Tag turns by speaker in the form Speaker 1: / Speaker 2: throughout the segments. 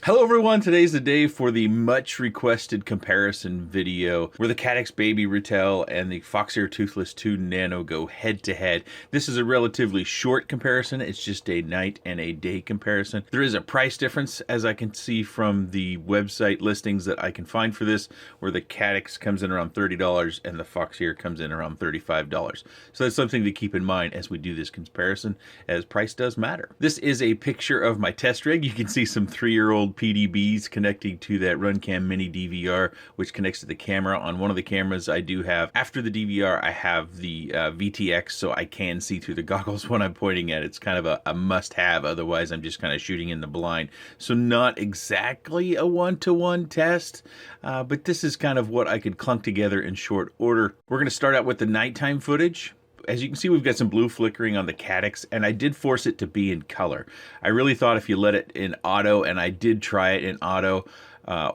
Speaker 1: Hello everyone, today's the day for the much requested comparison video where the Caddx Baby Ratel and the Foxeer Toothless 2 Nano go head to head. This is a relatively short comparison, it's just a night and a day comparison. There is a price difference as I can see from the website listings that I can find for this, where the Caddx comes in around $30 and the Foxeer comes in around $35. So that's something to keep in mind as we do this comparison, as price does matter. This is a picture of my test rig. You can see some 3-year-old PDBs connecting to that Runcam Mini DVR, which connects to the camera. On one of the cameras I do have, after the DVR, I have the VTX, so I can see through the goggles when I'm pointing at it. It's kind of a must-have, otherwise I'm just kind of shooting in the blind. So not exactly a one-to-one test, but this is kind of what I could clunk together in short order. We're going to start out with the nighttime footage. As you can see, we've got some blue flickering on the Caddx, and I did force it to be in color. I really thought if you let it in auto, and I did try it in auto,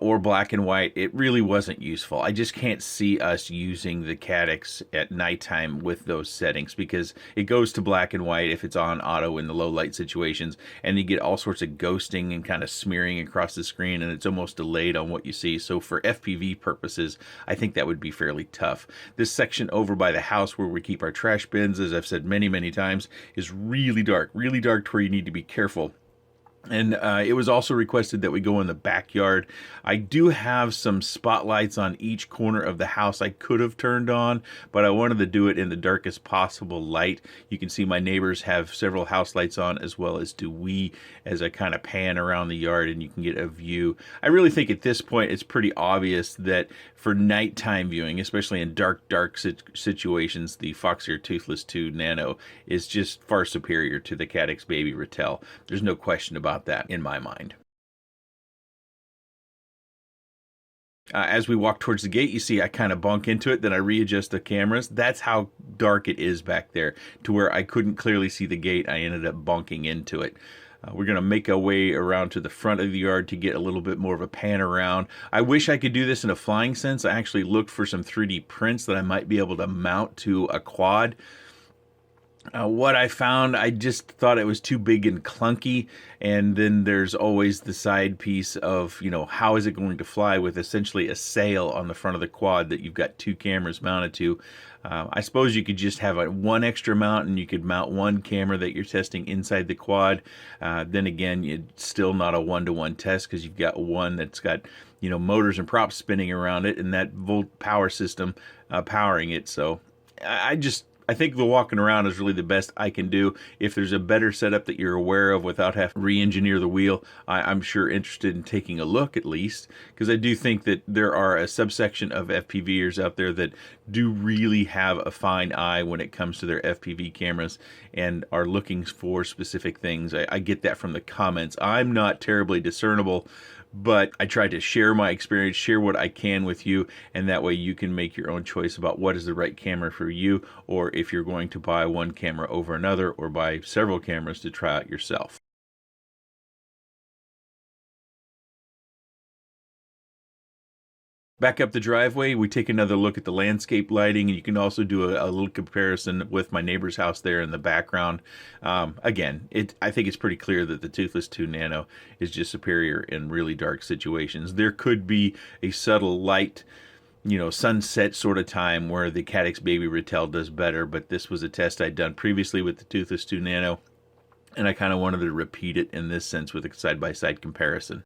Speaker 1: or black and white, it really wasn't useful. I just can't see us using the Caddx at nighttime with those settings, because it goes to black and white if it's on auto in the low light situations, and you get all sorts of ghosting and kind of smearing across the screen, and it's almost delayed on what you see. So for FPV purposes, I think that would be fairly tough. This section over by the house where we keep our trash bins, as I've said many times, is really dark to where you need to be careful. And it was also requested that we go in the backyard. I do have some spotlights on each corner of the house I could have turned on, but I wanted to do it in the darkest possible light. You can see my neighbors have several house lights on, as well as do we, as I kind of pan around the yard and you can get a view. I really think at this point it's pretty obvious that for nighttime viewing, especially in dark situations, the Foxeer Toothless 2 Nano is just far superior to the Caddx Baby Ratel. There's no question about that in my mind. As we walk towards the gate, you see I kind of bonk into it, then I readjust the cameras. That's how dark it is back there, to where I couldn't clearly see the gate. I ended up bonking into it. We're going to make our way around to the front of the yard to get a little bit more of a pan around. I wish I could do this in a flying sense. I actually looked for some 3D prints that I might be able to mount to a quad. What I found, I just thought it was too big and clunky, and then there's always the side piece of, you know, how is it going to fly with essentially a sail on the front of the quad that you've got two cameras mounted to. I suppose you could just have one extra mount, and you could mount one camera that you're testing inside the quad. Then again, it's still not a one-to-one test, because you've got one that's got, you know, motors and props spinning around it, and that volt power system powering it. So I think the walking around is really the best I can do. If there's a better setup that you're aware of without having to re-engineer the wheel, I'm sure interested in taking a look at least, because I do think that there are a subsection of FPVers out there that do really have a fine eye when it comes to their FPV cameras and are looking for specific things. I get that from the comments. I'm not terribly discernible, but I try to share my experience, share what I can with you, and that way you can make your own choice about what is the right camera for you, or if you're going to buy one camera over another, or buy several cameras to try out yourself. Back up the driveway, we take another look at the landscape lighting, and you can also do a little comparison with my neighbor's house there in the background. Again, I think it's pretty clear that the Toothless 2 Nano is just superior in really dark situations. There could be a subtle light, you know, sunset sort of time where the Caddx Baby Ratel does better, but this was a test I'd done previously with the Toothless 2 Nano, and I kind of wanted to repeat it in this sense with a side-by-side comparison.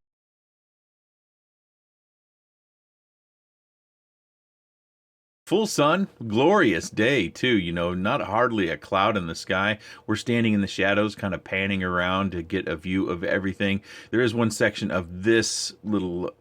Speaker 1: Full sun, glorious day too, you know, not hardly a cloud in the sky. We're standing in the shadows, kind of panning around to get a view of everything. There is one section of this little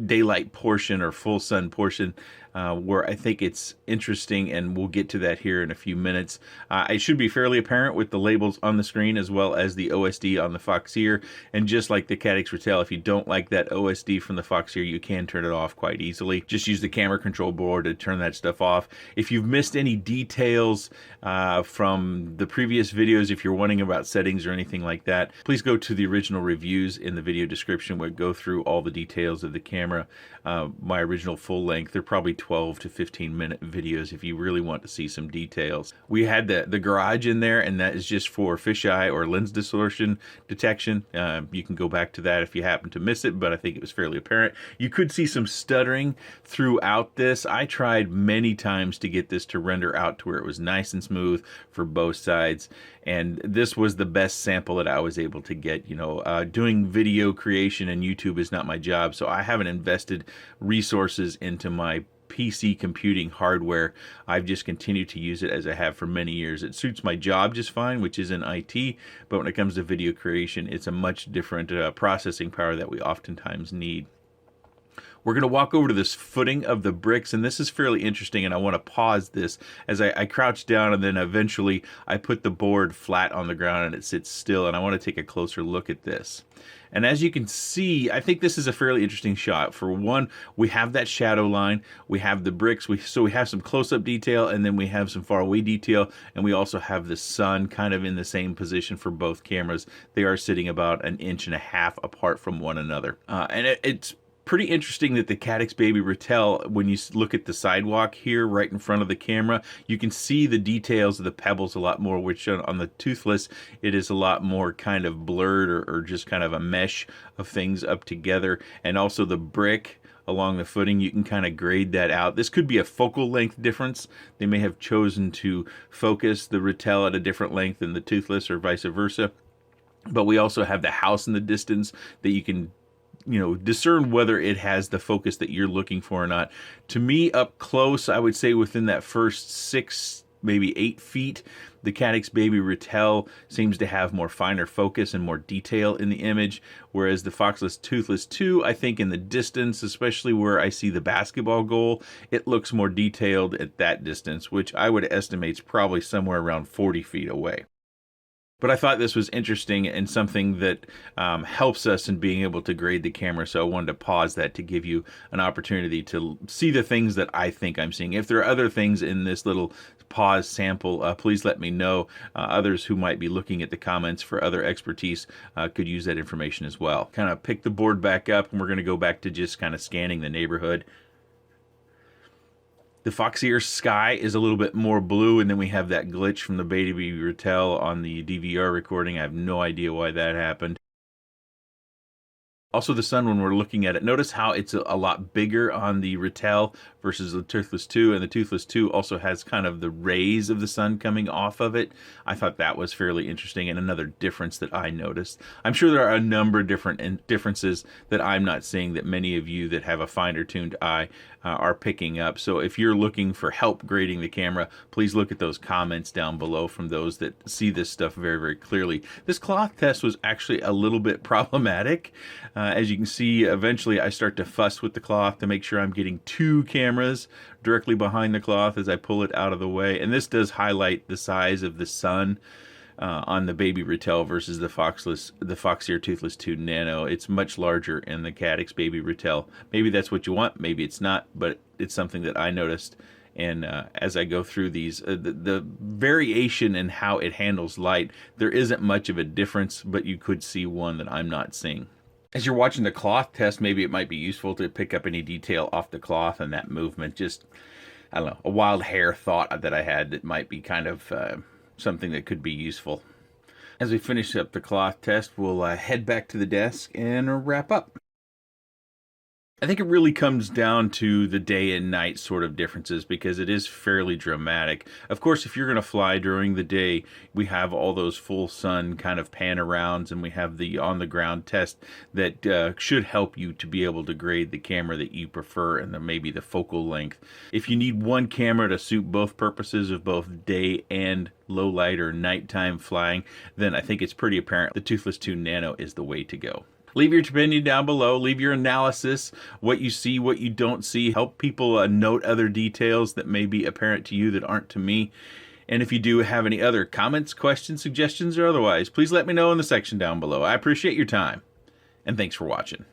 Speaker 1: daylight portion or full sun portion where I think it's interesting, and we'll get to that here in a few minutes. It should be fairly apparent with the labels on the screen, as well as the OSD on the Foxeer. And just like the Caddx Ratel, if you don't like that OSD from the Foxeer, you can turn it off quite easily. Just use the camera control board to turn that stuff off. If you've missed any details from the previous videos, if you're wondering about settings or anything like that, please go to the original reviews in the video description where I go through all the details of the camera. My original full length, they're probably 12 to 15 minute videos if you really want to see some details. We had the garage in there, and that is just for fisheye or lens distortion detection. You can go back to that if you happen to miss it, but I think it was fairly apparent. You could see some stuttering throughout this. I tried many times to get this to render out to where it was nice and smooth for both sides, and this was the best sample that I was able to get. You know, doing video creation and YouTube is not my job, so I haven't invested resources into my PC computing hardware. I've just continued to use it as I have for many years. It suits my job just fine, which is in IT, but when it comes to video creation, it's a much different processing power that we oftentimes need. We're going to walk over to this footing of the bricks, and this is fairly interesting, and I want to pause this as I crouch down, and then eventually I put the board flat on the ground and it sits still, and I want to take a closer look at this. And as you can see, I think this is a fairly interesting shot. For one, we have that shadow line, we have the bricks, so we have some close-up detail, and then we have some far-away detail, and we also have the sun kind of in the same position for both cameras. They are sitting about 1.5 inches apart from one another. And it's pretty interesting that the Caddx Baby Ratel, when you look at the sidewalk here right in front of the camera, you can see the details of the pebbles a lot more, which on the Toothless, it is a lot more kind of blurred or just kind of a mesh of things up together. And also the brick along the footing, you can kind of grade that out. This could be a focal length difference. They may have chosen to focus the Ratel at a different length than the Toothless or vice versa. But we also have the house in the distance that you can discern whether it has the focus that you're looking for or not. To me, up close, I would say within that first 6, maybe 8 feet, the Caddx Baby Ratel seems to have more finer focus and more detail in the image, whereas the Foxeer Toothless 2, I think in the distance, especially where I see the basketball goal, it looks more detailed at that distance, which I would estimate is probably somewhere around 40 feet away. But I thought this was interesting and something that helps us in being able to grade the camera, so I wanted to pause that to give you an opportunity to see the things that I think I'm seeing. If there are other things in this little pause sample, please let me know. Others who might be looking at the comments for other expertise could use that information as well. Kind of pick the board back up, and we're going to go back to just kind of scanning the neighborhood. The Foxeer sky is a little bit more blue, and then we have that glitch from the Baby Ratel on the DVR recording. I have no idea why that happened. Also the sun, when we're looking at it, notice how it's a lot bigger on the Ratel versus the Toothless 2, and the Toothless 2 also has kind of the rays of the sun coming off of it. I thought that was fairly interesting and another difference that I noticed. I'm sure there are a number of different differences that I'm not seeing that many of you that have a finer tuned eye are picking up. So if you're looking for help grading the camera, please look at those comments down below from those that see this stuff very, very clearly. This cloth test was actually a little bit problematic. As you can see, eventually I start to fuss with the cloth to make sure I'm getting 2 cameras directly behind the cloth as I pull it out of the way. And this does highlight the size of the sun on the Baby Ratel versus the Foxeer Toothless 2 Nano. It's much larger in the Caddx Baby Ratel. Maybe that's what you want, maybe it's not, but it's something that I noticed. And as I go through these, the variation in how it handles light, there isn't much of a difference, but you could see one that I'm not seeing. As you're watching the cloth test, maybe it might be useful to pick up any detail off the cloth and that movement. Just, I don't know, a wild hair thought that I had that might be kind of something that could be useful. As we finish up the cloth test, we'll head back to the desk and wrap up. I think it really comes down to the day and night sort of differences because it is fairly dramatic. Of course, if you're going to fly during the day, we have all those full sun kind of pan-arounds, and we have the on-the-ground test that should help you to be able to grade the camera that you prefer and maybe the focal length. If you need one camera to suit both purposes of both day and low light or nighttime flying, then I think it's pretty apparent the Toothless 2 Nano is the way to go. Leave your opinion down below. Leave your analysis, what you see, what you don't see. Help people note other details that may be apparent to you that aren't to me. And if you do have any other comments, questions, suggestions, or otherwise, please let me know in the section down below. I appreciate your time, and thanks for watching.